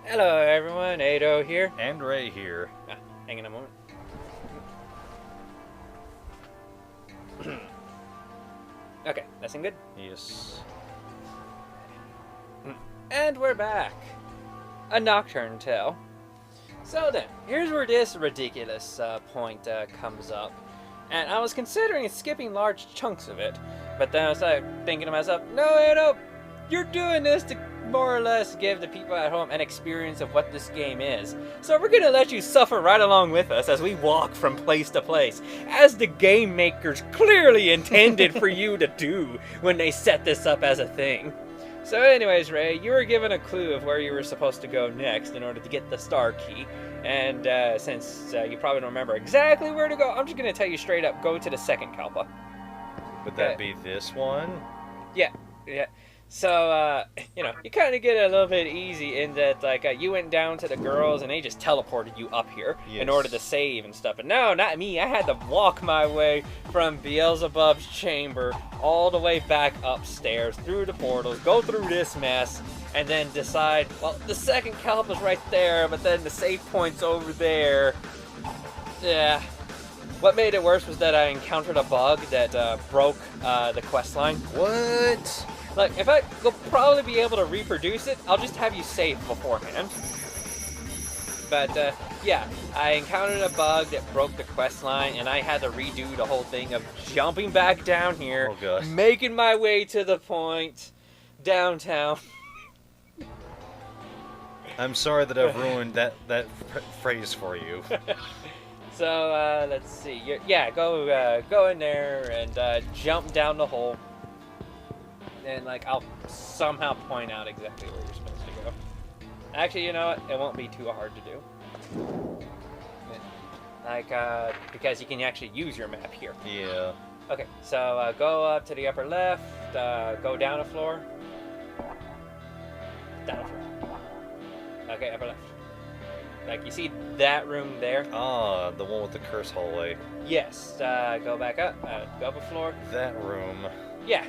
Hello everyone, Atou here. And Ray here. Hang on a moment. Okay, that seemed good. Yes. And we're back. A Nocturne tale. So then, here's where this ridiculous point comes up. And I was considering skipping large chunks of it, but then I was thinking to myself, no, Atou, you're doing this to more or less give the people at home an experience of what this game is. So we're gonna let you suffer right along with us as we walk from place to place, as the game makers clearly intended for you to do when they set this up as a thing. So anyways, Ray, you were given a clue of where you were supposed to go next in order to get the star key. And since you probably don't remember exactly where to go, I'm just gonna tell you straight up, go to the second Kalpa. Would that be this one? Yeah. So, you know, you kind of get it a little bit easy in that, like, you went down to the girls and they just teleported you up here in order to save and stuff. But no, not me. I had to walk my way from Beelzebub's chamber all the way back upstairs, through the portals, go through this mess, and then decide, well, the second Kalpa's right there, but then the save point's over there. Yeah. What made it worse was that I encountered a bug that broke the quest line. What? Like, if I will probably be able to reproduce it, I'll just have you save beforehand. But, yeah, I encountered a bug that broke the quest line, and I had to redo the whole thing of jumping back down here, making my way to the point, downtown. I'm sorry that I've ruined that phrase for you. So, let's see. Go in there and jump down the hole. And, like, I'll somehow point out exactly where you're supposed to go. Actually, you know what? It won't be too hard to do. Like, because you can actually use your map here. Yeah. Okay, so go up to the upper left, go down a floor. Down a floor. Okay, upper left. Like, you see that room there? Ah, the one with the curse hallway. Yes, go back up, go up a floor. That room. Yeah.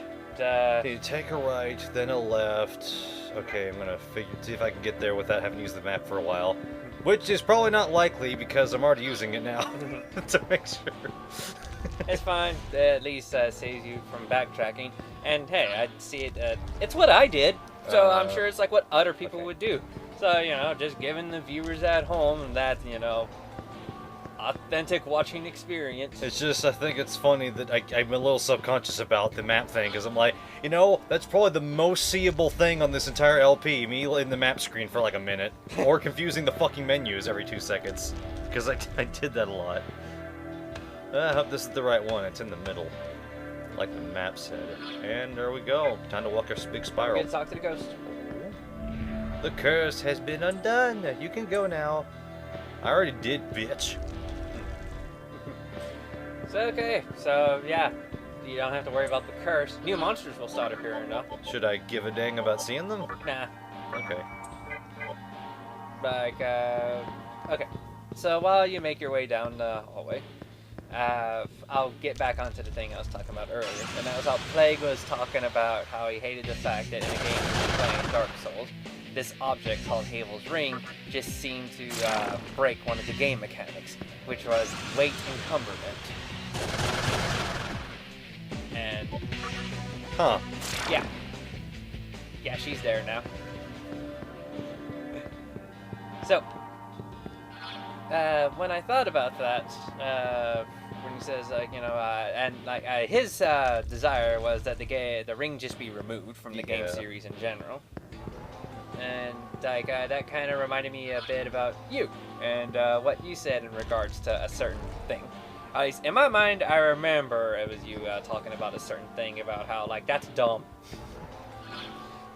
You take a right, then a left. Okay, I'm gonna see if I can get there without having to use the map for a while. Which is probably not likely because I'm already using it now to make sure. It's fine. At least saves you from backtracking. And hey, I see it. It's what I did, so I'm sure it's like what other people would do. So, you know, just giving the viewers at home that, you know, authentic watching experience. It's just, I think it's funny that I'm a little subconscious about the map thing, because I'm like, you know, that's probably the most seeable thing on this entire LP, me in the map screen for like a minute, or confusing the fucking menus every 2 seconds, because I did that a lot. I hope this is the right one, it's in the middle, like the map said. And there we go, time to walk our big spiral. Okay, talk to the ghost. The curse has been undone, you can go now. I already did, bitch. Okay, so yeah, you don't have to worry about the curse. New monsters will start appearing though. Should I give a dang about seeing them? Nah. Okay. Like, okay. So while you make your way down the hallway, I'll get back onto the thing I was talking about earlier. And that was how Plague was talking about how he hated the fact that in a game he was playing Dark Souls, this object called Havel's Ring just seemed to break one of the game mechanics, which was weight encumberment. And yeah, she's there now. So when I thought about that, when he says like, you know, and like his desire was that the ring just be removed from the game series in general, and like that kind of reminded me a bit about you and what you said in regards to a certain thing. At least in my mind, I remember it was you talking about a certain thing about how, like, that's dumb.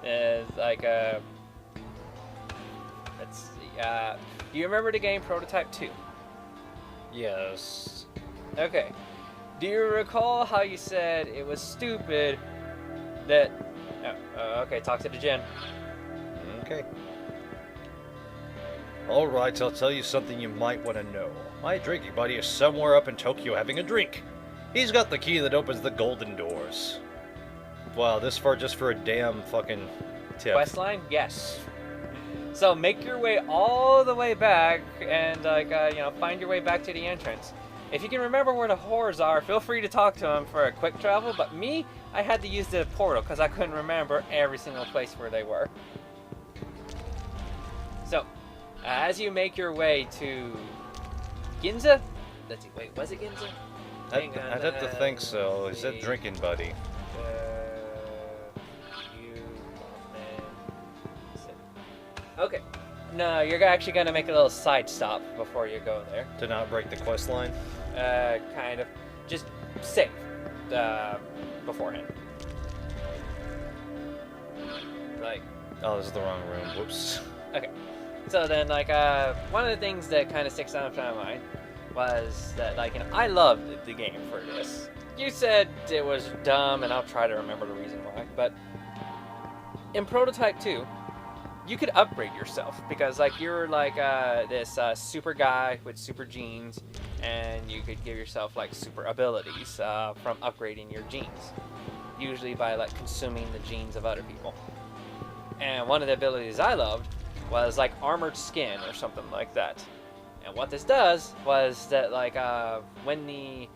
It's like, let's see, do you remember the game Prototype 2? Yes. Okay. Do you recall how you said it was stupid that... okay, talk to the Jinn. Okay. Alright, I'll tell you something you might want to know. My drinking buddy is somewhere up in Tokyo having a drink. He's got the key that opens the golden doors. Wow, this far just for a damn fucking tip. Quest line? Yes. So make your way all the way back and find your way back to the entrance. If you can remember where the whores are, feel free to talk to them for a quick travel, but me, I had to use the portal because I couldn't remember every single place where they were. So, as you make your way to Ginza? Let's see, wait, was it Ginza? I'd have to think so. Is that drinking buddy? Okay. No, you're actually going to make a little side stop before you go there. To not break the quest line? Kind of. Just save beforehand. Like. Oh, this is the wrong room. Whoops. Okay. So then, one of the things that kind of sticks out in my mind was that, I loved the game for this. You said it was dumb, and I'll try to remember the reason why, but in Prototype 2, you could upgrade yourself because you're this super guy with super genes, and you could give yourself super abilities from upgrading your genes, usually by consuming the genes of other people. And one of the abilities I loved was armored skin or something like that. And what this does was that when the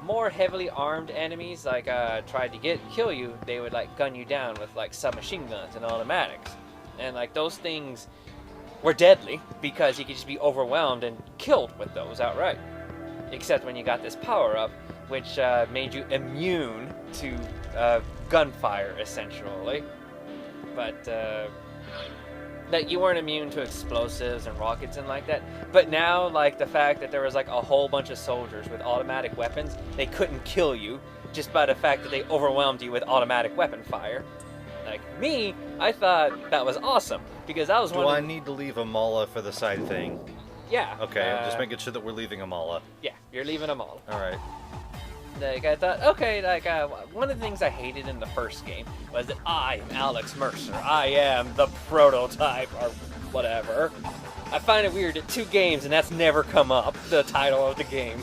more heavily armed enemies tried to kill you, they would gun you down with submachine guns and automatics, and those things were deadly because you could just be overwhelmed and killed with those outright. Except when you got this power up, which made you immune to gunfire essentially, but that you weren't immune to explosives and rockets and that. But now, the fact that there was a whole bunch of soldiers with automatic weapons, they couldn't kill you just by the fact that they overwhelmed you with automatic weapon fire. Me, I thought that was awesome because that was Do I need to leave a mala for the side thing? Yeah. Okay, I'm just making sure that we're leaving a mala. Yeah, you're leaving a mala. All right. I thought, okay, one of the things I hated in the first game was that I am Alex Mercer. I am the prototype, or whatever. I find it weird that 2 games and that's never come up, the title of the game.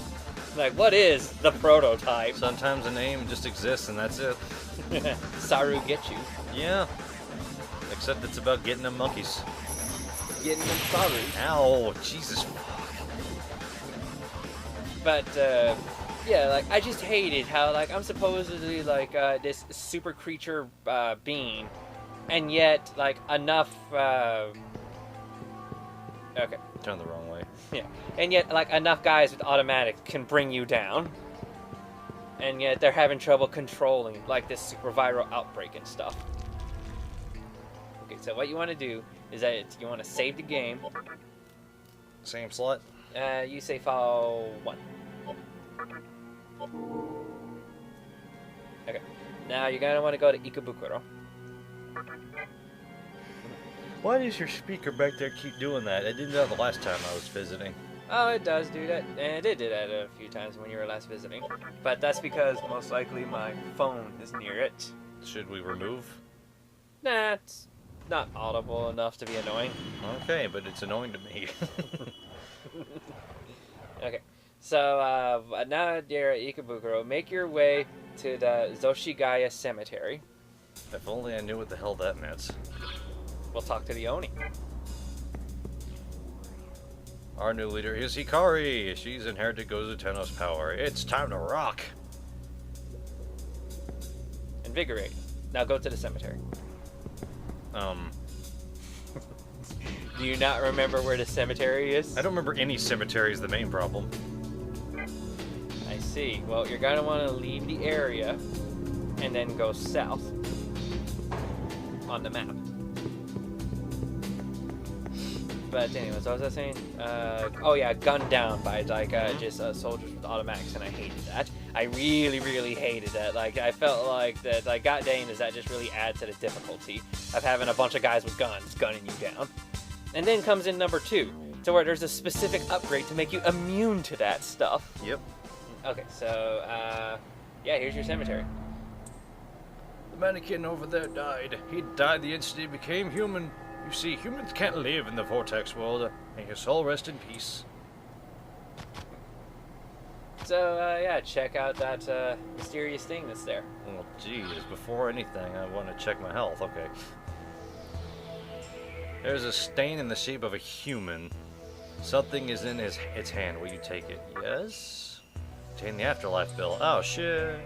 What is the prototype? Sometimes a name just exists and that's it. Saru get you. Yeah. Except it's about getting them monkeys. Getting them Saru. Ow, Jesus. But, yeah, I just hated how, I'm supposedly, this super creature being, and yet, enough, okay. Turn the wrong way. Yeah. And yet, enough guys with automatics can bring you down, and yet they're having trouble controlling, this super viral outbreak and stuff. Okay, so what you want to do is that you want to save the game. Same slot? You say file 1. Okay, now you're gonna want to go to Ikebukuro. Why does your speaker back there keep doing that? It did that the last time I was visiting. Oh, it does do that, and it did that a few times when you were last visiting. But that's because most likely my phone is near it. Should we remove? Nah, it's not audible enough to be annoying. Okay, but it's annoying to me. Okay, so now you're at Ikebukuro. Make your way to the Zoshigaya Cemetery. If only I knew what the hell that meant. We'll talk to the Oni. Our new leader is Hikari. She's inherited Gozu Tenno's power. It's time to rock. Invigorating. Now go to the cemetery. Do you not remember where the cemetery is? I don't remember any cemetery is the main problem. I see. Well, you're going to want to leave the area and then go south on the map. But anyways, what was I saying? Oh yeah, gunned down by just soldiers with automatics, and I hated that. I really, really hated that. I felt like that. God dang, does that just really add to the difficulty of having a bunch of guys with guns gunning you down? And then comes in number 2, to where there's a specific upgrade to make you immune to that stuff. Yep. Okay, so yeah, here's your cemetery. The mannequin over there died. He died the instant he became human. You see, humans can't live in the Vortex world. May his soul rest in peace. So, yeah, check out that mysterious thing that's there. Well, geez, before anything, I want to check my health. Okay. There's a stain in the shape of a human. Something is in its hand. Will you take it? Yes? Obtain the afterlife bill. Oh, shit.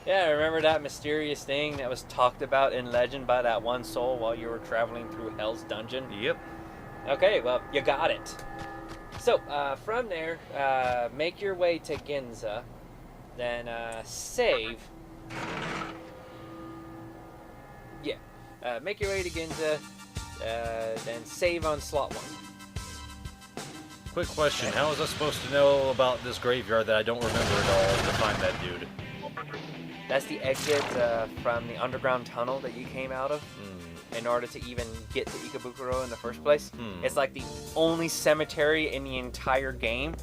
Yeah, remember that mysterious thing that was talked about in legend by that one soul while you were traveling through Hell's Dungeon? Yep. Okay, well, you got it. So, from there, make your way to Ginza, then save. Yeah, make your way to Ginza, then save on slot 1. Quick question, how was I supposed to know about this graveyard that I don't remember at all to find that dude? That's the exit from the underground tunnel that you came out of in order to even get to Ikebukuro in the first place. It's like the only cemetery in the entire game.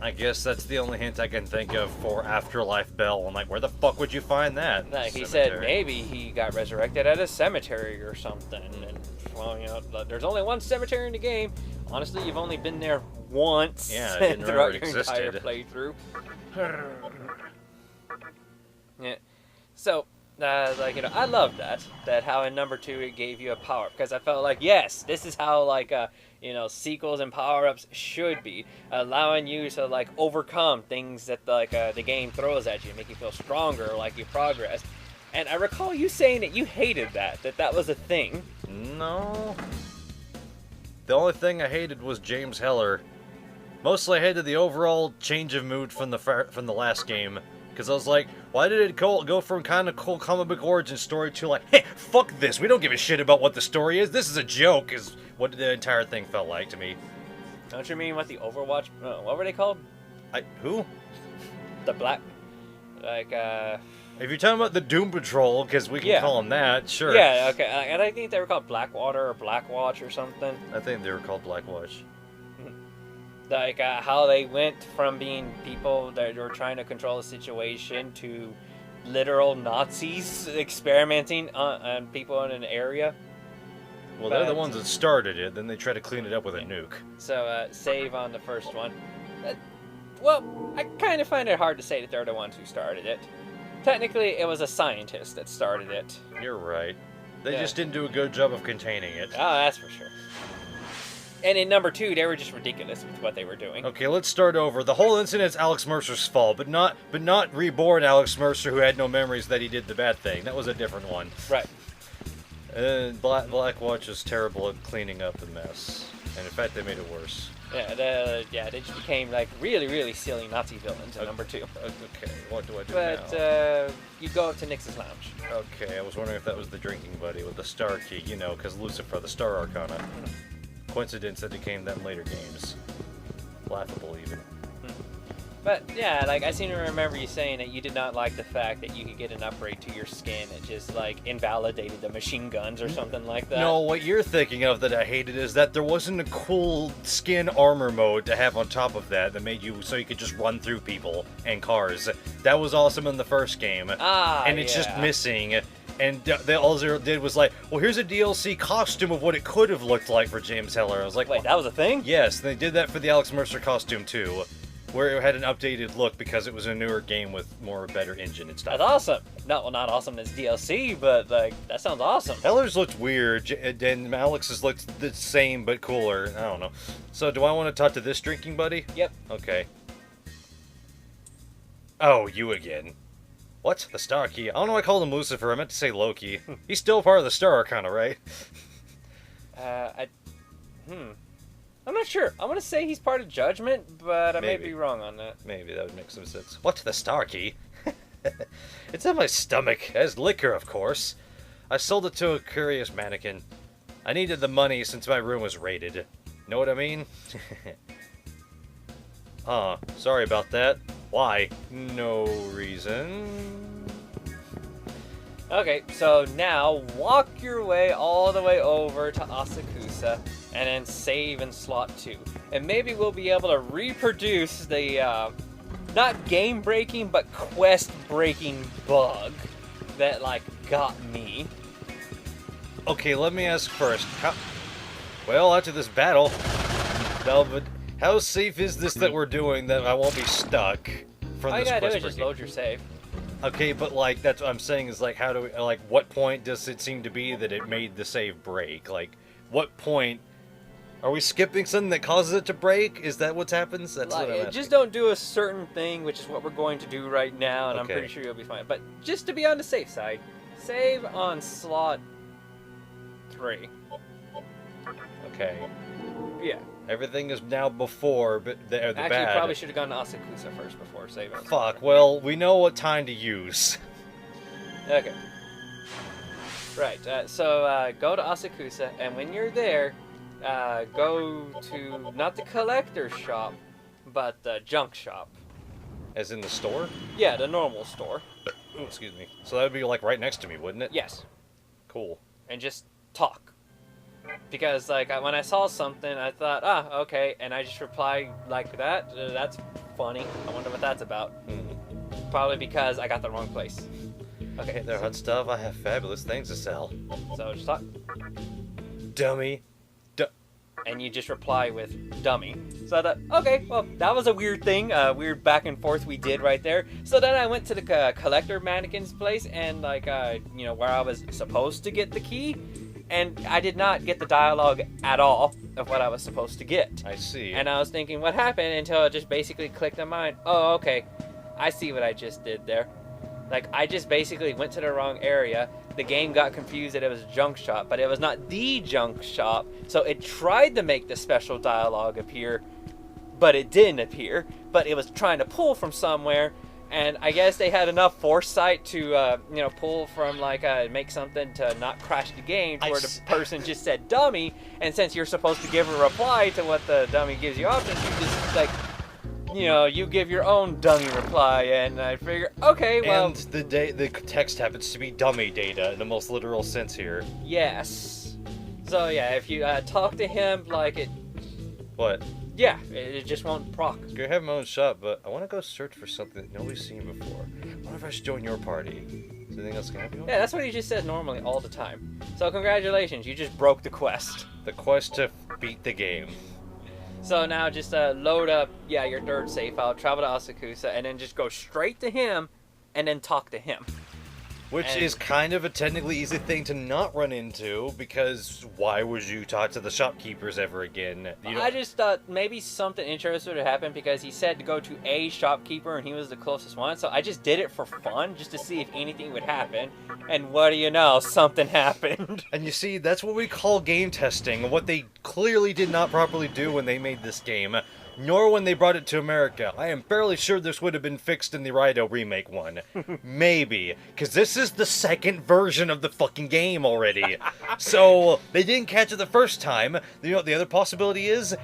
I guess that's the only hint I can think of for Afterlife Bell. I'm like, where the fuck would you find that? Like he said maybe he got resurrected at a cemetery or something. And, well, you know, there's only one cemetery in the game. Honestly, you've only been there once throughout your entire playthrough. Yeah. So, like, you know, I love that how in number 2 it gave you a power, because I felt like, yes, this is how, like, you know, sequels and power-ups should be, allowing you to, like, overcome things that, like, the game throws at you, make you feel stronger, like you progress. And I recall you saying that you hated that was a thing. No. The only thing I hated was James Heller. Mostly I hated the overall change of mood from the last game. Because I was like, why did it go from kind of cool comic book origin story to like, hey, fuck this, we don't give a shit about what the story is, this is a joke, is what the entire thing felt like to me. Don't you mean what the Overwatch, what were they called? Who? The Black, like, If you're talking about the Doom Patrol, because we can call them that, sure. Yeah, okay, and I think they were called Blackwater or Blackwatch or something. I think they were called Blackwatch. Like, how they went from being people that were trying to control the situation to literal Nazis experimenting on people in an area. Well, they're the ones that started it, then they try to clean it up with a nuke. So, save on the first one. Well, I kind of find it hard to say that they're the ones who started it. Technically, it was a scientist that started it. You're right. They just didn't do a good job of containing it. Oh, that's for sure. And in number 2, they were just ridiculous with what they were doing. Okay, let's start over. The whole incident's Alex Mercer's fault, but not reborn Alex Mercer, who had no memories that he did the bad thing. That was a different one. Right. And Blackwatch is terrible at cleaning up the mess, and in fact, they made it worse. Yeah, they just became like really, really silly Nazi villains in number 2. Okay, what do I do now? But you go up to Nyx's Lounge. Okay, I was wondering if that was the drinking buddy with the star key, you know, because Lucifer, the Star Arcana. Coincidence that it came that in later games. Laughable, even. But, yeah, like, I seem to remember you saying that you did not like the fact that you could get an upgrade to your skin. It just, like, invalidated the machine guns or something like that. No, what you're thinking of that I hated is that there wasn't a cool skin armor mode to have on top of that made you so you could just run through people and cars. That was awesome in the first game. And it's just missing. And all they did was like, well, here's a DLC costume of what it could have looked like for James Heller. I was like, wait, that was a thing? Yes, they did that for the Alex Mercer costume too, where it had an updated look because it was a newer game with better engine and stuff. That's awesome. No, well, not awesome as DLC, but like that sounds awesome. Heller's looked weird, and Alex's looked the same but cooler. I don't know. So, do I want to talk to this drinking buddy? Yep. Okay. Oh, you again. What? The Star Key? I don't know why I called him Lucifer. I meant to say Loki. He's still part of the Star Arcana, right? I'm not sure. I want to say he's part of Judgment, but I may be wrong on that. Maybe that would make some sense. What? The Star Key? It's in my stomach. As liquor, of course. I sold it to a curious mannequin. I needed the money since my room was raided. Know what I mean? Sorry about that. Why? No reason. Okay, so now walk your way all the way over to Asakusa and then save in slot 2. And maybe we'll be able to reproduce the, not game-breaking, but quest-breaking bug that, like, got me. Okay, let me ask first. Well, after this battle, How safe is this that we're doing that I won't be stuck from All you this gotta do quest is just breaking? load your save. Okay, but like that's what I'm saying is like how do we, like what point does it seem to be that it made the save break? Like what point are we skipping something that causes it to break? Is that what happens? That's what I'm asking. Just don't do a certain thing, which is what we're going to do right now, and Okay. I'm pretty sure you'll be fine. But just to be on the safe side, save on slot 3. Okay. Yeah. Everything is now before, but the Actually, bad. you probably should have gone to Asakusa first before saving. Fuck. Well, we know what time to use. Okay. Right. So go to Asakusa, and when you're there, go to not the collector shop, but the junk shop. As in the store? Yeah, the normal store. Ooh, excuse me. So that would be like right next to me, wouldn't it? Yes. Cool. And just talk. Because like when I saw something, I thought, okay, and I just replied like that. That's funny. I wonder what that's about. Probably because I got the wrong place. Okay, Hey there, hot stuff. I have fabulous things to sell. so just talk, Dummy. and you just reply with dummy. So I thought, okay, well that was a weird thing, weird back and forth we did right there. So then I went to the collector mannequin's place, and like where I was supposed to get the key. And I did not get the dialogue at all of what I was supposed to get. I see. And I was thinking, what happened? Until it just basically clicked in mind. Oh, okay. I see what I just did there. Like, I just basically went to the wrong area. The game got confused that it was a junk shop, but it was not the junk shop. So it tried to make the special dialogue appear, but it didn't appear. But it was trying to pull from somewhere. And I guess they had enough foresight to, pull from, make something to not crash the game to where the person just said dummy. And since you're supposed to give a reply to what the dummy gives you options, you just, you give your own dummy reply. And I figure, okay, well... And the text happens to be dummy data in the most literal sense here. Yes. So, yeah, if you talk to him like it... What? Yeah, it just won't proc. I have my own shop, but I want to go search for something that nobody's seen before. I wonder if I should join your party. Is there anything else I can help you with? Yeah, that's what he just says normally all the time. So congratulations, you just broke the quest. The quest to beat the game. So now just load up, your third save file, travel to Asakusa, and then just go straight to him, and then talk to him. Which is kind of a technically easy thing to not run into, because why would you talk to the shopkeepers ever again? I just thought maybe something interesting would happen, because he said to go to a shopkeeper, and he was the closest one, so I just did it for fun, just to see if anything would happen, and what do you know, something happened. And you see, that's what we call game testing, what they clearly did not properly do when they made this game, nor when they brought it to America. I am fairly sure this would have been fixed in the Raido remake one. Maybe. Because this is the second version of the fucking game already. So, they didn't catch it the first time. You know what the other possibility is?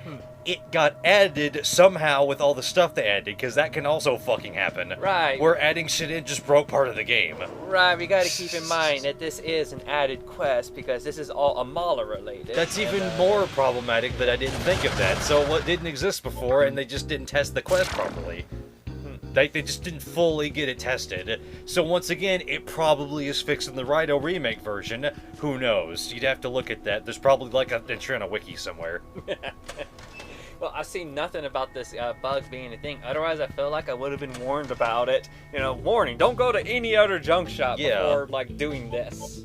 It got added somehow with all the stuff they added, because that can also fucking happen. Right. Where adding shit in just broke part of the game. Right, we gotta keep in mind that this is an added quest, because this is all Amala related. That's even more problematic that I didn't think of that. So what didn't exist before, and they just didn't test the quest properly. They just didn't fully get it tested. So once again, it probably is fixed in the Raido remake version. Who knows? You'd have to look at that. There's probably like an entry on a wiki somewhere. Well, I've seen nothing about this bugs being a thing. Otherwise, I feel like I would have been warned about it. Warning, don't go to any other junk shop before, doing this.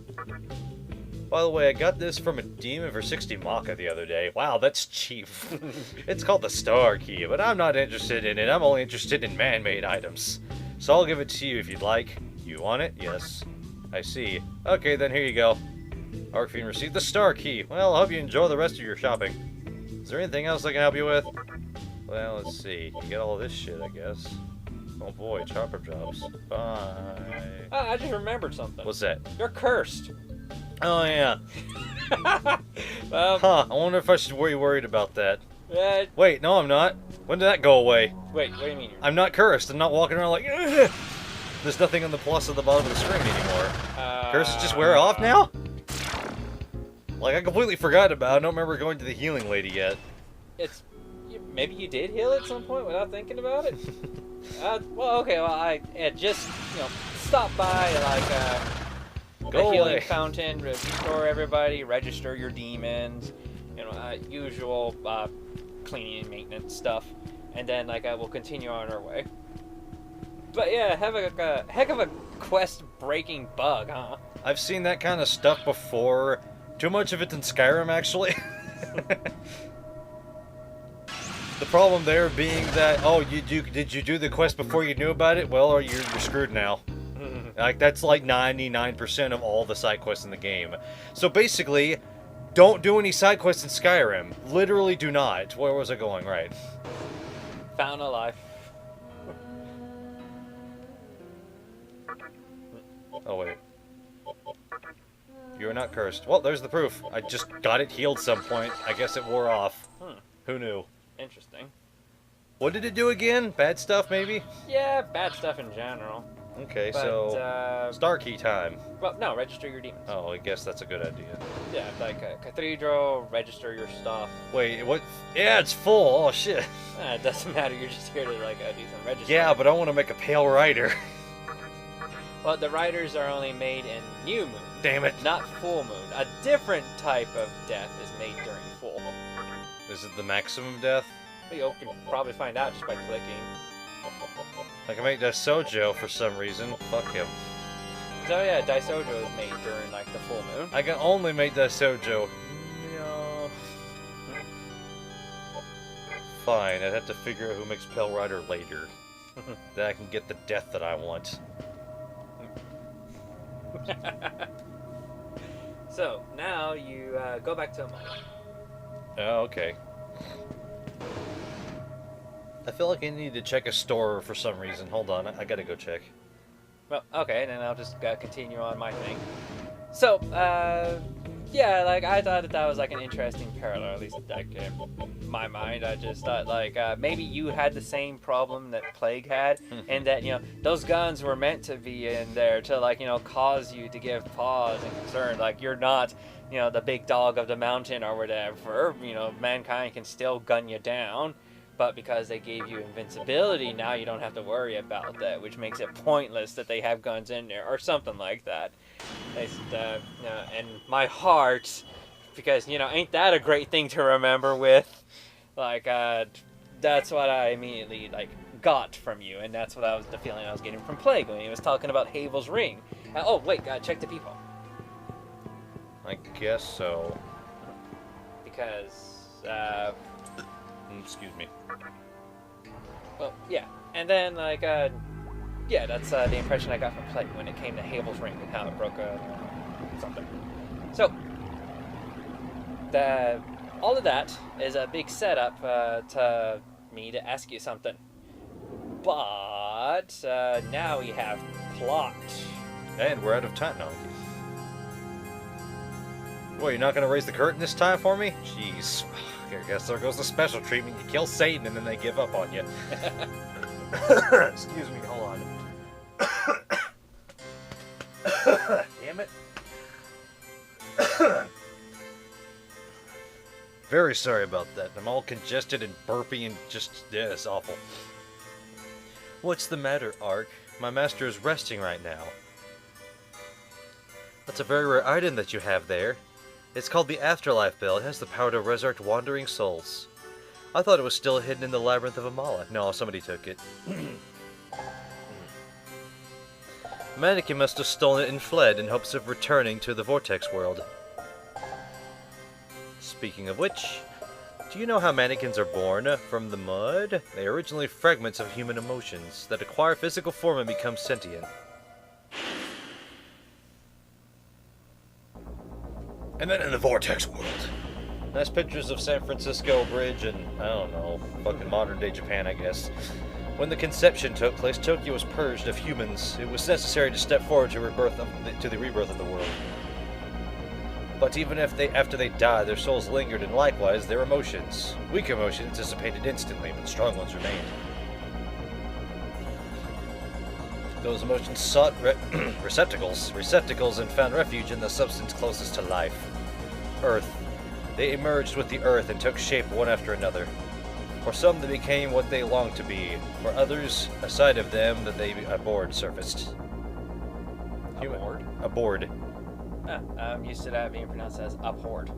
By the way, I got this from a demon for 60 Maka the other day. Wow, that's cheap. It's called the Star Key, but I'm not interested in it. I'm only interested in man-made items. So I'll give it to you if you'd like. You want it? Yes. I see. Okay, then here you go. Arcfiend received the Star Key. Well, I hope you enjoy the rest of your shopping. Is there anything else I can help you with? Well, let's see. You get all this shit, I guess. Oh boy, chopper drops. Bye. I just remembered something. What's that? You're cursed. Oh, yeah. Well, Huh, I wonder if I should be worried about that. uh, Wait, no I'm not. When did that go away? wait, what do you mean? I'm not cursed. I'm not walking around like, ugh. There's nothing on the plus at the bottom of the screen anymore. Curses just wear off now? Like, I completely forgot about it. I don't remember going to the healing lady yet. Maybe you did heal at some point without thinking about it? Well, okay, well, I just, stop by, the Go healing away. fountain, restore everybody, register your demons, usual cleaning and maintenance stuff, and then like we'll continue on our way. But yeah, have a heck of a quest-breaking bug, huh? I've seen that kind of stuff before. Too much of it in Skyrim, actually. The problem there being that, oh, did you do the quest before you knew about it? Well, or you're screwed now. Like, that's like 99% of all the side quests in the game. So basically, don't do any side quests in Skyrim. Literally do not. Where was I going? Right. Found alive. Oh, wait. You're not cursed. Well, there's the proof. I just got it healed some point. I guess it wore off. Who knew? Interesting. What did it do again? Bad stuff, maybe? Yeah, bad stuff in general. Okay, But, so... Star key time. Well, no, register your demons. Oh, I guess that's a good idea. Yeah, like a cathedral, register your stuff. Wait, what? Yeah, it's full. Oh, shit. It doesn't matter, you're just here to like do some registering. Yeah, but I want to make a pale rider. Well, the riders are only made in new moon. Damn it. Not full moon. A different type of death is made during full. Is it the maximum death? You can probably find out just by clicking. I can make that Sojo for some reason. Fuck him. So yeah, Daisojo is made during like the full moon. I can only make that Sojo. No. Fine, I'd have to figure out who makes Pale Rider later. Then I can get the death that I want. So now you go back to a moment. Oh, okay. I feel like I need to check a store for some reason. Hold on, I gotta go check. Well, okay, then I'll just continue on my thing. So, yeah, like, I thought that was, like, an interesting parallel, at least like, in my mind. I just thought, like, maybe you had the same problem that Plague had, and that, you know, those guns were meant to be in there to, like, you know, cause you to give pause and concern. Like, you're not, you know, the big dog of the mountain or whatever. You know, mankind can still gun you down. But because they gave you invincibility, now you don't have to worry about that, which makes it pointless that they have guns in there, or something like that. You know, and my heart, because, you know, ain't that a great thing to remember with? Like, that's what I immediately, like, got from you, and that's what the feeling I was getting from Plague when he was talking about Havel's ring. Oh, wait, check the people. I guess so. Because, excuse me. well, yeah. And then, like, yeah, that's the impression I got from Plague when it came to Havel's ring and how it broke something. So, all of that is a big setup to me to ask you something. But now we have plot. And we're out of time now. Well, you're not gonna raise the curtain this time for me? Jeez. I guess there goes the special treatment. You kill Satan and then they give up on you. Excuse me, hold on. Damn it. Very sorry about that. I'm all congested and burpy and just, yeah, it's awful. What's the matter, Ark? My master is resting right now. That's a very rare item that you have there. It's called the Afterlife Bell. It has the power to resurrect wandering souls. I thought it was still hidden in the labyrinth of Amala. No, somebody took it. Mannequin must have stolen it and fled in hopes of returning to the Vortex world. Speaking of which, do you know how mannequins are born? From the mud? They are originally fragments of human emotions that acquire physical form and become sentient. And then in the Vortex world. Nice pictures of San Francisco Bridge and, I don't know, fucking modern day Japan, I guess. When the conception took place, Tokyo was purged of humans. It was necessary to step forward to the rebirth of the world. But even if after they died, their souls lingered, and likewise their emotions. Weak emotions dissipated instantly, but strong ones remained. Those emotions sought receptacles and found refuge in the substance closest to life. Earth. They emerged with the earth and took shape one after another. For some, they became what they longed to be. For others, a side of them that they abhorred surfaced. Abhorred? Abhorred. I'm used to that being pronounced as abhorred.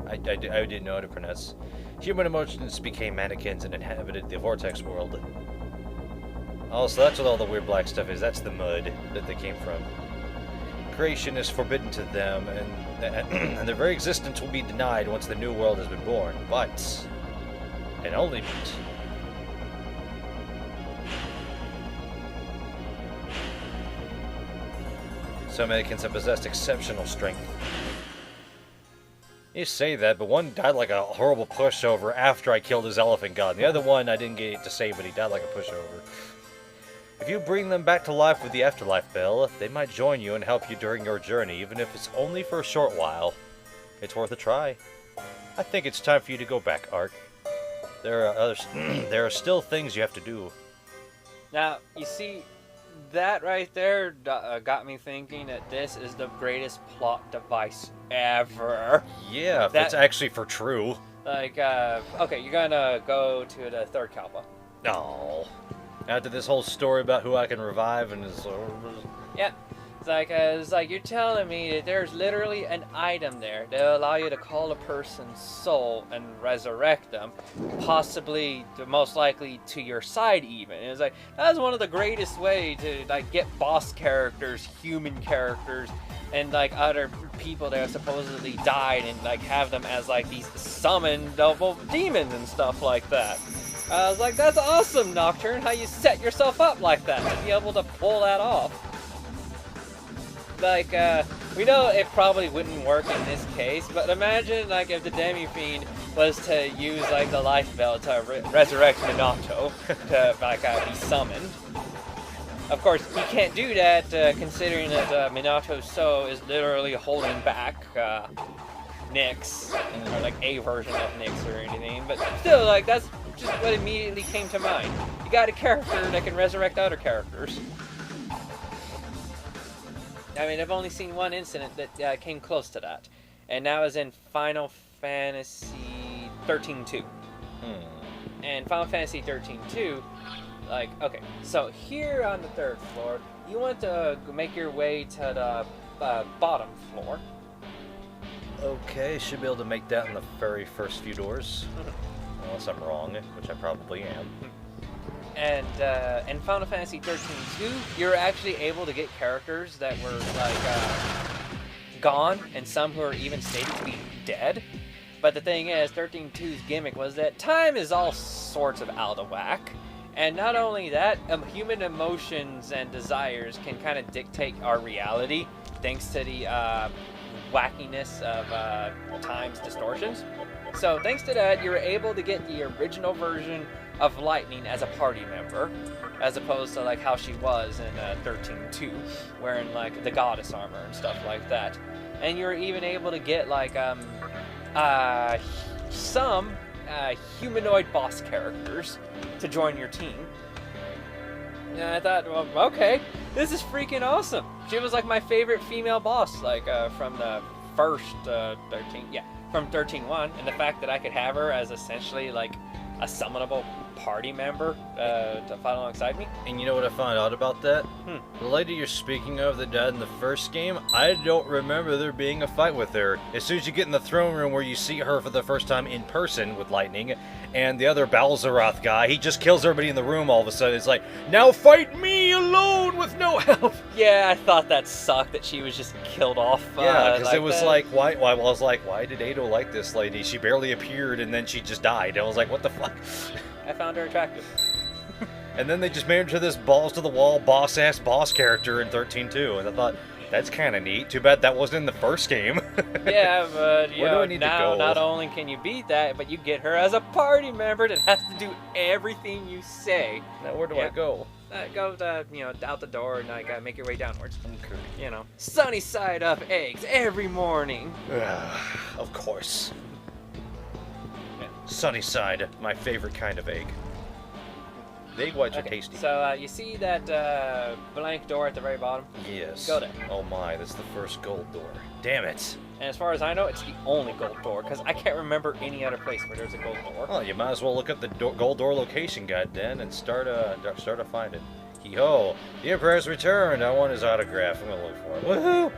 I didn't know how to pronounce. human emotions became mannequins and inhabited the vortex world. Oh, so that's what all the weird black stuff is. That's the mud that they came from. Creation is forbidden to them, and their very existence will be denied once the new world has been born. But, and only but, some mannequins have possessed exceptional strength. You say that, but one died like a horrible pushover after I killed his elephant god. And the other one I didn't get to say, but he died like a pushover. If you bring them back to life with the afterlife bell, they might join you and help you during your journey, even if it's only for a short while. It's worth a try. I think it's time for you to go back, Ark. There are still things you have to do. Now, you see, that right there got me thinking that this is the greatest plot device ever. Yeah, if it's actually for true. Like, okay, you're gonna go to the third Kalpa. No. After this whole story about who I can revive and Yeah. It's like you're telling me that there's literally an item there that'll allow you to call a person's soul and resurrect them, possibly, most likely, to your side even. And it's like, that's one of the greatest ways to, like, get boss characters, human characters, and, like, other people that have supposedly died and, like, have them as, like, these summoned demons and stuff like that. I was like, that's awesome, Nocturne, how you set yourself up like that to be able to pull that off. Like, we know it probably wouldn't work in this case, but imagine, like, if the Demi-Fiend was to use, like, the life bell to resurrect Minato to, like, be summoned. Of course, he can't do that, considering that Minato's soul is literally holding back Nyx, or, like, a version of Nyx or anything, but still, like, that's just what immediately came to mind. You got a character that can resurrect other characters. I mean, I've only seen one incident that came close to that, and that was in Final Fantasy XIII 2. And Final Fantasy XIII 2, like, okay, so here on the 3rd floor, you want to make your way to the bottom floor. Okay, should be able to make that in the very first few doors. Unless I'm wrong, which I probably am. And in Final Fantasy XIII 2, you're actually able to get characters that were, like, gone, and some who are even stated to be dead. But the thing is, 13.2's gimmick was that time is all sorts of out of whack. And not only that, human emotions and desires can kind of dictate our reality, thanks to the wackiness of time's distortions. So thanks to that, you were able to get the original version of Lightning as a party member, as opposed to, like, how she was in 13.2, wearing, like, the goddess armor and stuff like that. And you were even able to get, like, some humanoid boss characters to join your team. And I thought, well, okay, this is freaking awesome. She was, like, my favorite female boss, like, from the first 13, yeah, from 13.1, and the fact that I could have her as essentially, like, a summonable party member to fight alongside me. And you know what I found out about that? The lady you're speaking of that died in the first game, I don't remember there being a fight with her. As soon as you get in the throne room where you see her for the first time in person with Lightning, and the other Balzaroth guy, he just kills everybody in the room all of a sudden. It's like, now fight me alone with no help! Yeah, I thought that sucked that she was just killed off. Yeah, because like it was that. like, why? I was like, why did Atou like this lady? She barely appeared and then she just died. I was like, what the fuck? I found her attractive. And then they just made her to this balls-to-the-wall, boss-ass boss character in 13.2, and I thought, that's kind of neat. Too bad that wasn't in the first game. Yeah, but you Where do know, I need to now go? not only can you beat that, but you get her as a party member that has to do everything you say. Now where do I go? Go to, out the door and make your way downwards. Okay. Sunny side up eggs every morning. Of course. Yeah. Sunny side, my favorite kind of egg. The egg whites are Okay, tasty. so you see that blank door at the very bottom? Yes. Go there. Oh my, that's the first gold door. Damn it. And as far as I know, it's the only gold door, because I can't remember any other place where there's a gold door. Well, you might as well look up the gold door location guide then and start to find it. Hee-ho! The Emperor has returned! I want his autograph. I'm gonna look for it. Woohoo!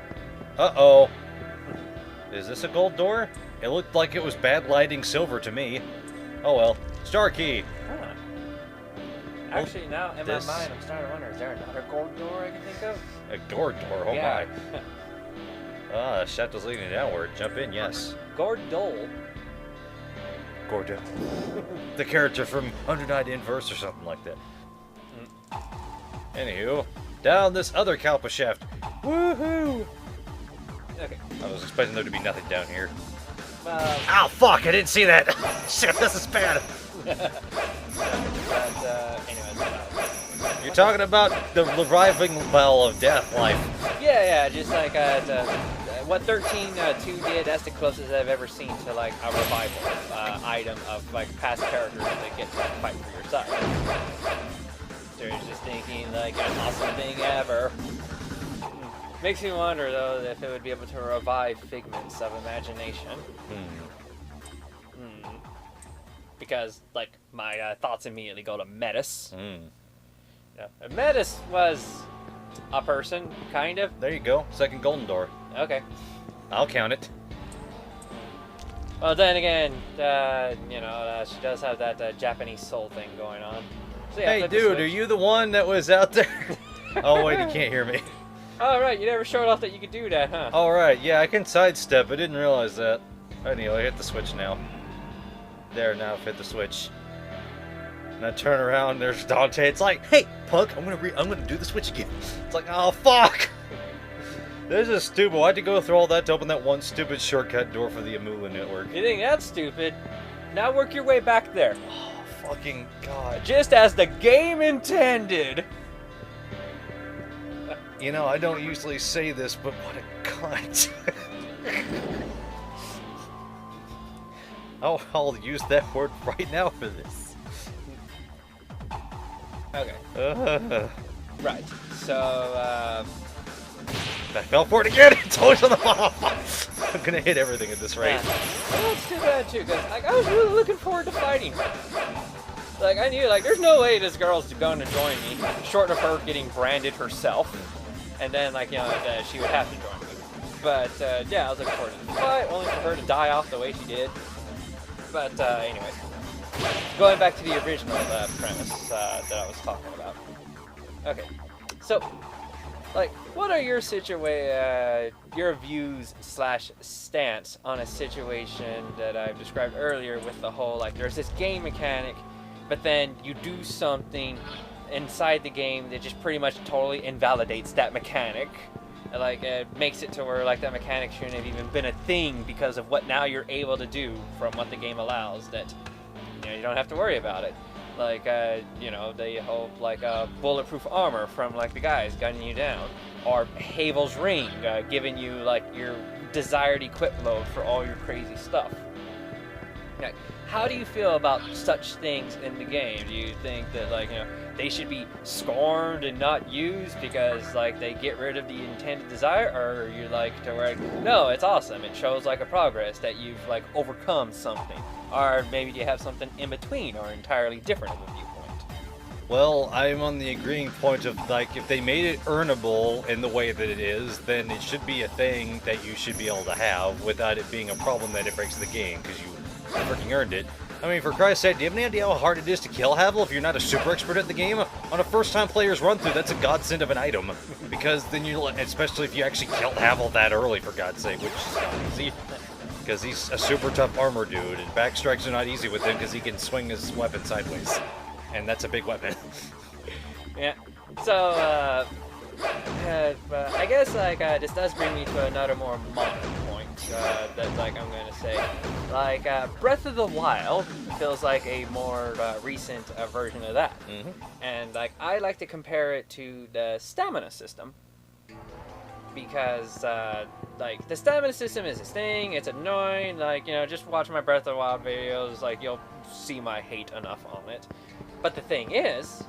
Uh-oh. Is this a gold door? It looked like it was bad lighting silver to me. Oh well. Star key. Huh. Actually, now in this- my mind, I'm starting to wonder: is there another gold door I can think of? A gourd door. Oh Yeah. my. Ah, shadows leading downward. Jump in, yes. Gourd Dole. Gordo. The character from 109 Inverse or something like that. Anywho, down this other Kalpa shaft. Woohoo! Okay. I was expecting there to be nothing down here. Well, Ow, fuck! I didn't see that! Shit, this is bad! anyways. You're talking about the reviving well of death life. Yeah, just like what 13.2 did. That's the closest I've ever seen to like a revival item of like past characters that get to fight for your side. So you're just thinking like an awesome thing ever. Makes me wonder though if it would be able to revive figments of imagination. Because like my thoughts immediately go to Metis. Yeah. Metis was a person, kind of. There you go. Second golden door. Okay. I'll count it. Well, then again, she does have that Japanese soul thing going on. So, yeah, Hey, flip the dude, switch. are you the one that was out there? Oh, wait, you can't hear me. Oh, right, you never showed off that you could do that, huh? All right, yeah, I can sidestep. I didn't realize that. Anyway, hit the switch now. There, now I've hit the switch. And I turn around, there's Dante. It's like, hey, punk, I'm gonna do the switch again. It's like, oh, fuck! This is stupid. Why'd you go through all that to open that one stupid shortcut door for the Amula network? You think that's stupid? Now work your way back there. Oh, fucking God. Just as the game intended. You know, I don't usually say this, but what a cunt. I'll use that word right now for this. Okay. Right. So, I fell for it again! It's always on the ball! I'm gonna hit everything at this rate. well, that's too bad too, because like, I was really looking forward to fighting her. Like, I knew, like, there's no way this girl's going to join me, short of her getting branded herself. And then, like, she would have to join me. But, yeah, I was looking forward to the fight, only for her to die off the way she did. But, anyway. Going back to the original premise that I was talking about. Okay. So, like, what are your your views / stance on a situation that I've described earlier with the whole, like, there's this game mechanic, but then you do something inside the game that just pretty much totally invalidates that mechanic. Like, it makes it to where, like, that mechanic shouldn't have even been a thing because of what now you're able to do from what the game allows, that, you don't have to worry about it. Like, they hope, like, bulletproof armor from, like, the guys gunning you down. Or Havel's Ring, giving you, like, your desired equip load for all your crazy stuff. Like, how do you feel about such things in the game? Do you think that, like, they should be scorned and not used because, like, they get rid of the intended desire? Or are you, like, to where, no, it's awesome. It shows, like, a progress that you've, like, overcome something. Or maybe you have something in between or entirely different of a viewpoint. Well, I'm on the agreeing point of, like, if they made it earnable in the way that it is, then it should be a thing that you should be able to have without it being a problem that it breaks the game, because you freaking earned it. I mean, for Christ's sake, do you have any idea how hard it is to kill Havel if you're not a super expert at the game? On a first-time player's run-through, that's a godsend of an item. Because then especially if you actually killed Havel that early, for God's sake, which is not easy. Because he's a super tough armor dude, and backstrikes are not easy with him because he can swing his weapon sideways. And that's a big weapon. Yeah. So, I guess, like, this does bring me to another more modern point that, like, I'm going to say. Like, Breath of the Wild feels like a more recent version of that. Mm-hmm. And, like, I like to compare it to the stamina system. Because, like, the stamina system is this thing, it's annoying, like, just watch my Breath of the Wild videos, like, you'll see my hate enough on it. But the thing is...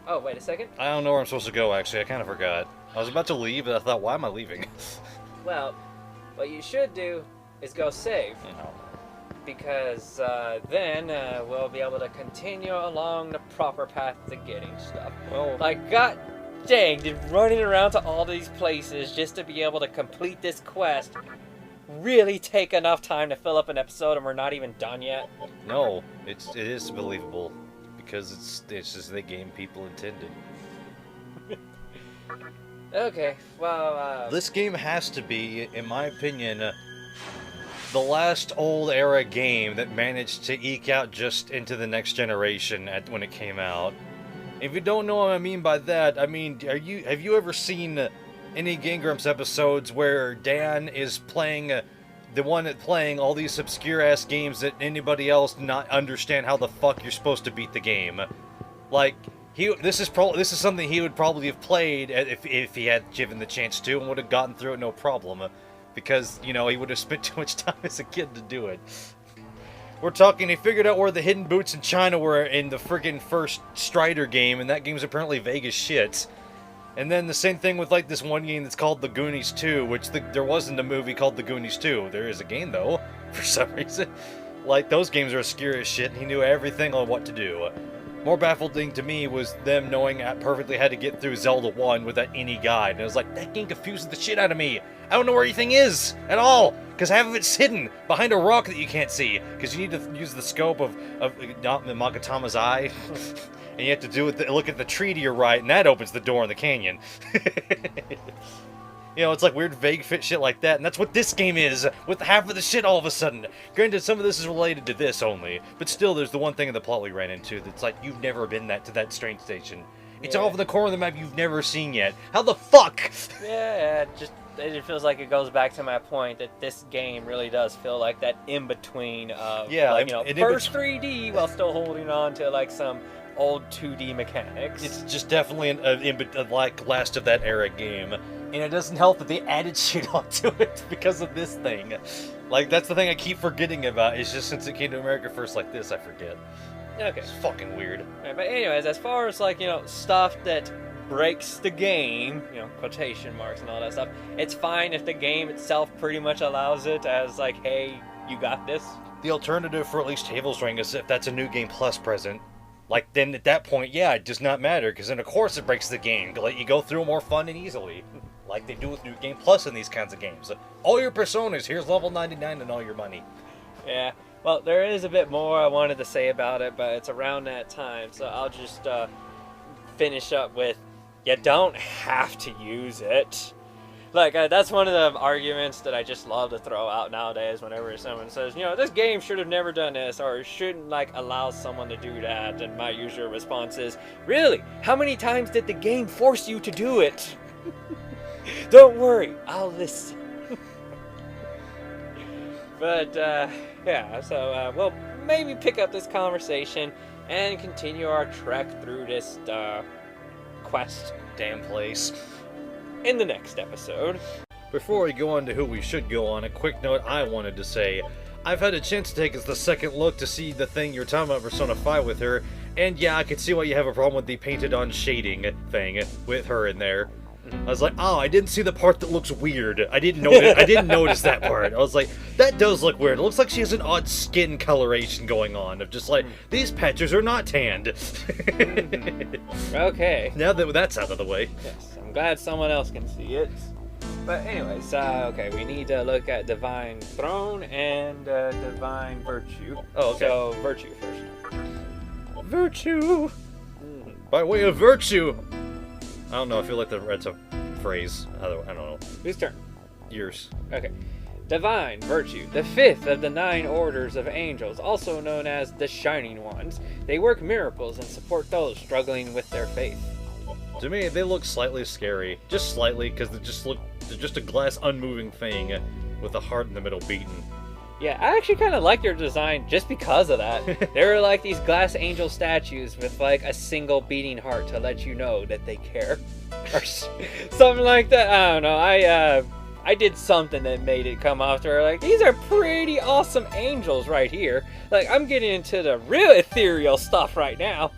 Oh, wait a second. I don't know where I'm supposed to go, actually. I kind of forgot. I was about to leave, but I thought, why am I leaving? Well, what you should do is go save. Because then we'll be able to continue along the proper path to getting stuff. Well, Like, god dang, running around to all these places just to be able to complete this quest really take enough time to fill up an episode and we're not even done yet? No, it is believable because it's just the game people intended. Okay, well, This game has to be, in my opinion, the last old era game that managed to eke out just into the next generation when it came out. If you don't know what I mean by that, I mean, have you ever seen any Game Grumps episodes where Dan is playing the one playing all these obscure ass games that anybody else not understand how the fuck you're supposed to beat the game? Like, this is something he would probably have played if he had given the chance to, and would have gotten through it no problem, because he would have spent too much time as a kid to do it. We're talking, he figured out where the hidden boots in China were in the friggin' first Strider game, and that game's apparently vague as shit. And then the same thing with like this one game that's called The Goonies 2, which there wasn't a movie called The Goonies 2. There is a game though, for some reason. Like, those games are obscure as shit, and he knew everything on what to do. More baffling to me was them knowing perfectly how to get through Zelda 1 without any guide. And it was like, that game confuses the shit out of me. I don't know where anything is at all, because half of it's hidden behind a rock that you can't see, because you need to use the scope of not the Magatama's eye, and you have to look at the tree to your right, and that opens the door in the canyon. It's like weird vague fit shit like that, and that's what this game is, with half of the shit all of a sudden. Granted, some of this is related to this only, but still there's the one thing in the plot we ran into that's like, you've never been to that train station. It's off in the corner of the map you've never seen yet. How the fuck? Yeah, it feels like it goes back to my point that this game really does feel like that in-between of, first 3D while still holding on to, like, some old 2D mechanics. It's just definitely like last of that era game. And it doesn't help that they added shit onto it because of this thing. Like, that's the thing I keep forgetting about. It's just since it came to America first like this, I forget. Okay. It's fucking weird. Right, but anyways, as far as, like, stuff that breaks the game, quotation marks and all that stuff, it's fine if the game itself pretty much allows it as, like, hey, you got this. The alternative for at least Tables Ring is if that's a New Game Plus present. Like, then at that point, yeah, it does not matter, because then of course it breaks the game to let you go through more fun and easily. Like they do with New Game Plus in these kinds of games. All your personas, here's level 99 and all your money. Yeah, well, there is a bit more I wanted to say about it, but it's around that time, so I'll just finish up with, you don't have to use it. Like, that's one of the arguments that I just love to throw out nowadays whenever someone says, this game should have never done this, or shouldn't, like, allow someone to do that, and my usual response is, really? How many times did the game force you to do it? Don't worry, I'll listen. But, yeah, so we'll maybe pick up this conversation and continue our trek through this quest. Damn place. In the next episode. Before we go on to who we should go on, a quick note I wanted to say. I've had a chance to take the second look to see the thing you're talking about Persona 5 with her, and yeah, I can see why you have a problem with the painted on shading thing with her in there. I was like, oh, I didn't see the part that looks weird. I didn't notice that part. I was like, that does look weird. It looks like she has an odd skin coloration going on. Of just like, these patches are not tanned. Okay. Now that that's out of the way. Yes, I'm glad someone else can see it. But anyways, okay, we need to look at Divine Throne and Divine Virtue. Oh, okay. So, Virtue first. Virtue! By way of virtue! I don't know, I feel like that's a phrase. I don't know. Whose turn? Yours. Okay. Divine Virtue, the fifth of the 9 orders of angels, also known as the Shining Ones. They work miracles and support those struggling with their faith. To me, they look slightly scary. Just slightly, because they're just a glass unmoving thing with a heart in the middle beating. Yeah, I actually kind of like their design just because of that. They're like these glass angel statues with like a single beating heart to let you know that they care. Or something like that. I don't know. I did something that made it come off to her like, these are pretty awesome angels right here. Like, I'm getting into the real ethereal stuff right now.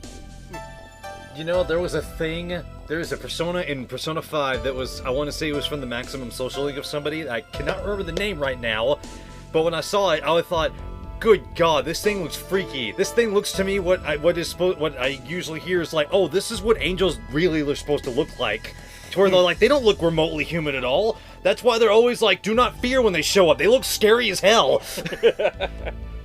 There was a thing, there's a persona in Persona 5 that was, I want to say it was from the Maximum Social League of somebody. I cannot remember the name right now. But when I saw it, I thought, good God, this thing looks freaky. This thing looks to me what I usually hear is like, oh, this is what angels really are supposed to look like. To where they're like, they don't look remotely human at all. That's why they're always like, do not fear when they show up. They look scary as hell.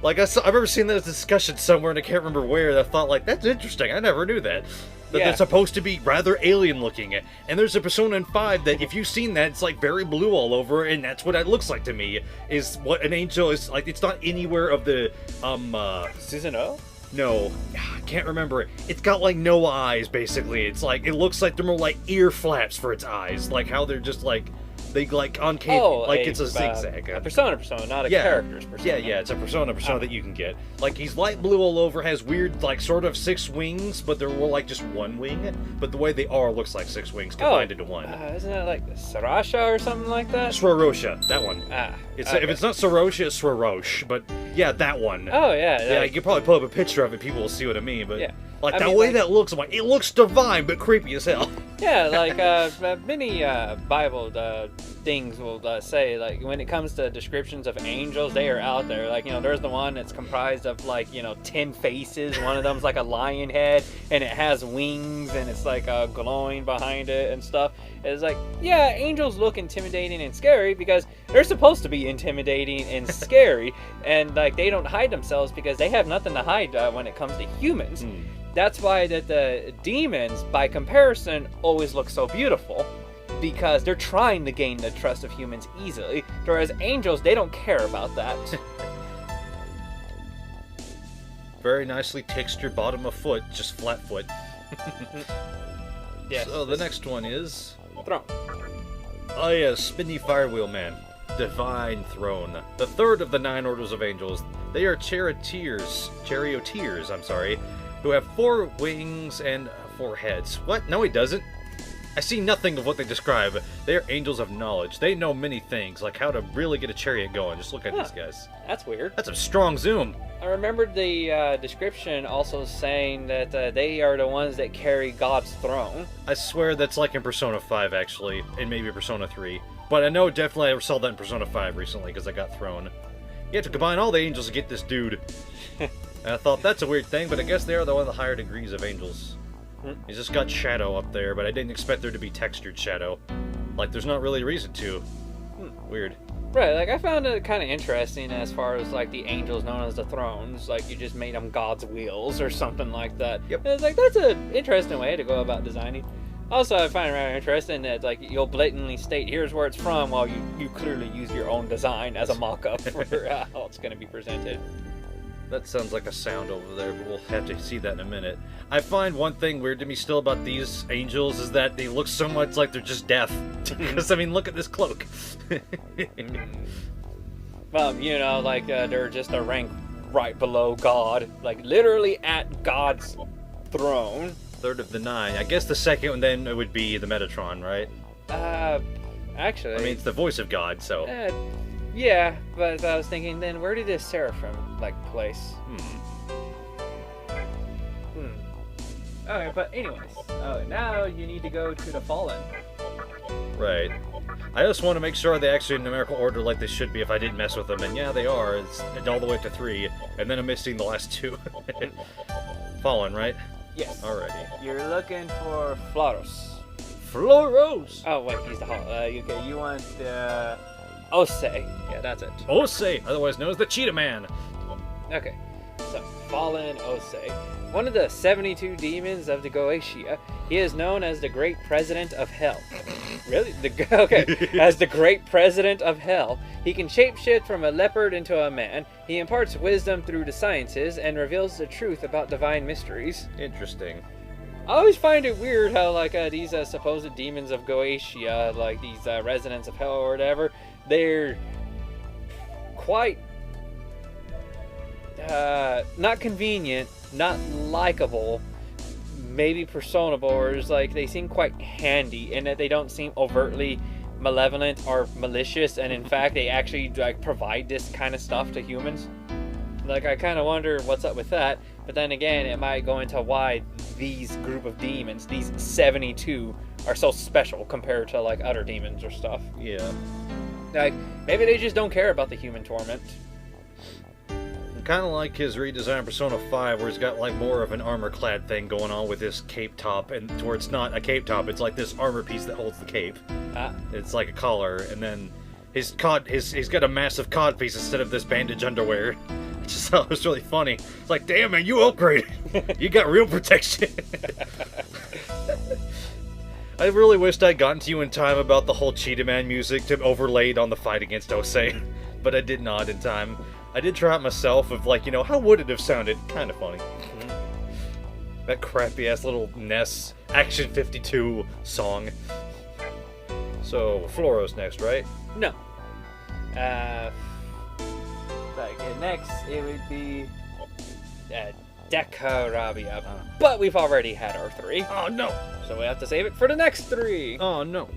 Like, I remember seeing that discussion somewhere, and I can't remember where, and I thought, like, that's interesting. I never knew that. That they're supposed to be rather alien-looking. And there's a Persona 5 that, if you've seen that, it's, like, very blue all over, and that's what it looks like to me, is what an angel is, like, it's not anywhere of the, Season O? No, I can't remember it. It's got, like, no eyes, basically. It's like, it looks like they're more like ear flaps for its eyes. Like, how they're just, like, they, like, concave, it's a zigzag. A persona, not a character's persona. Yeah, it's a persona that you can get. Like, he's light blue all over, has weird, like, sort of 6 wings, but they're more like just 1 wing. But the way they are looks like 6 wings combined into 1. Isn't that like the Sarasha or something like that? Swarosha, that one. If it's not Sarosha, it's Swarosh, but yeah, that one. Oh, yeah. Yeah, you could probably pull up a picture of it, people will see what I mean, but... Yeah. Like, the way that looks, I'm like, it looks divine, but creepy as hell. Yeah, like, many Bible things will say, like, when it comes to descriptions of angels, they are out there. Like, you know, there's the one that's comprised of, like, 10 faces. One of them's like a lion head, and it has wings, and it's, like, glowing behind it and stuff. It's like, yeah, angels look intimidating and scary because they're supposed to be intimidating and scary, and, like, they don't hide themselves because they have nothing to hide when it comes to humans. That's why that the demons, by comparison, always look so beautiful, because they're trying to gain the trust of humans easily, whereas angels, they don't care about that. Very nicely textured bottom of foot, just flat foot. Yes. So the next one is... Throne. Oh yeah, Spinny Firewheel Man. Divine Throne. The third of the 9 orders of angels. They are charioteers, who have 4 wings and 4 heads. What? No, he doesn't. I see nothing of what they describe. They are angels of knowledge. They know many things, like how to really get a chariot going. Just look at these guys. That's weird. That's a strong zoom. I remembered the description also saying that they are the ones that carry God's throne. I swear that's like in Persona 5, actually, and maybe Persona 3. But I know definitely I saw that in Persona 5 recently, because I got thrown. You have to combine all the angels to get this dude. And I thought, that's a weird thing, but I guess they are one of the higher degrees of angels. He's just got shadow up there, but I didn't expect there to be textured shadow. Like, there's not really a reason to. Weird. Right, like, I found it kind of interesting as far as, like, the angels known as the thrones. Like, you just made them God's wheels or something like that. Yep. And it's like, that's an interesting way to go about designing. Also, I find it rather interesting that, like, you'll blatantly state, here's where it's from, while you clearly use your own design as a mock-up for how it's going to be presented. That sounds like a sound over there, but we'll have to see that in a minute. I find one thing weird to me still about these angels is that they look so much like they're just death. Because, I mean, look at this cloak. Well, you know, like, they're just a rank right below God. Like, literally at God's throne. Third of the 9. I guess the second one then it would be the Metatron, right? Actually... I mean, it's the voice of God, so... Yeah, but I was thinking, then where did this Seraphim, like, place? Okay, but anyways, now you need to go to the Fallen. Right. I just want to make sure they're actually in numerical order like they should be if I didn't mess with them, and yeah, they are. It's all the way up to 3, and then I'm missing the last 2. Fallen, right? Yes. Alrighty. You're looking for Floros. Floros! Oh, wait, he's the Hall. Okay, you want the... Ose. Yeah, that's it. Ose, otherwise known as the Cheetah Man. Okay. So, Fallen Ose. One of the 72 demons of the Goetia, he is known as the Great President of Hell. Really? Okay. As the Great President of Hell. He can shapeshift from a leopard into a man. He imparts wisdom through the sciences and reveals the truth about divine mysteries. Interesting. I always find it weird how, like, these supposed demons of Goetia, like these residents of hell or whatever, they're quite not convenient, not likable, maybe personable, or it's like they seem quite handy in that they don't seem overtly malevolent or malicious, and in fact they actually like provide this kind of stuff to humans. Like, I kind of wonder what's up with that, but then again, it might go into why these group of demons, these 72, are so special compared to, like, other demons or stuff. Yeah. Like, maybe they just don't care about the human torment. Kind of like his redesign Persona 5, where he's got like more of an armor-clad thing going on with this cape top, and where it's not a cape top, it's like this armor piece that holds the cape. It's like a collar, and then he's got a massive cod piece instead of this bandage underwear. I just thought it was really funny. It's like, damn man, you upgraded. You got real protection. I really wished I'd gotten to you in time about the whole Cheetah Man music to overlaid on the fight against Osei, but I did not in time. I did try it myself of like, you know, how would it have sounded? Kind of funny. That crappy ass little NES Action 52 song. So, Floro's next, right? No. Next, it would be Decarabia. But we've already had our 3. Oh no! So we have to save it for the next 3. Oh no.